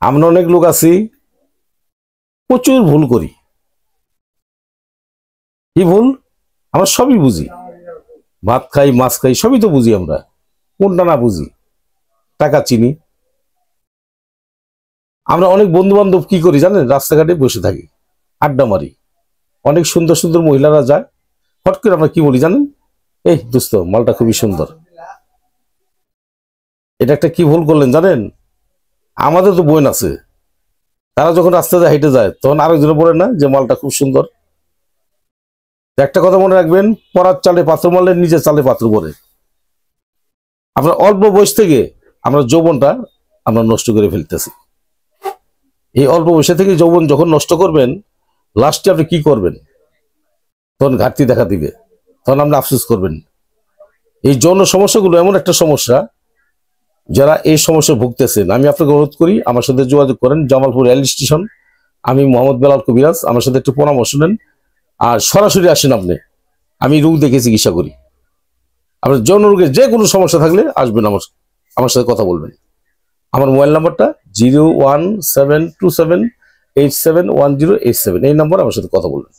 আমরা অনেক লোক আছি প্রচুর ভুল করি। কি ভুল? আমরা সবই বুঝি, ভাত খাই মাছ খাই সবই তো বুঝি, আমরা কোনটা না বুঝি? টাকা চিনি। আমরা অনেক বন্ধু বান্ধব কি করি জানেন? রাস্তাঘাটে বসে থাকি, আড্ডা মারি, অনেক সুন্দর সুন্দর মহিলারা যায়, হট করে আমরা কি বলি জানেন? এই দোস্ত মালটা খুবই সুন্দর। এটা একটা কি ভুল করলেন জানেন? আমাদের তো বোন আছে, তারা যখন রাস্তায় হেঁটে যায় তখন আরেকজনে বলে না যে মালটা খুব সুন্দর? একটা কথা মনে রাখবেন, পরার চালে পাথর মারলে নিজের চালে পাথর পড়ে। আমরা অল্প বয়স থেকে আমরা যৌবনটা আমরা নষ্ট করে ফেলতেছি। এই অল্প বয়সে থেকে যৌবন যখন নষ্ট করবেন, লাস্টে আপনি কি করবেন? তখন ঘাটতি দেখা দিবে, তখন আপনি আফসোস করবেন। এই যৌন সমস্যাগুলো এমন একটা সমস্যা, যারা এই সমস্যা ভুগতেছেন আমি আপনাকে অনুরোধ করি আমার সাথে যোগাযোগ করেন, জামালপুর রেল স্টেশন। আমি মোহাম্মদ বেলাল কবিরাজ, আমার সাথে একটু পরামর্শ নেন আর সরাসরি আসেন আপনি। আমি রোগ দেখে চিকিৎসা করি। আপনার যৌন রোগের যে কোনো সমস্যা থাকলে আসবেন, আমার সাথে কথা বলবেন। আমার মোবাইল নাম্বারটা 01727871087, এই নাম্বার আমার সাথে কথা বলবেন।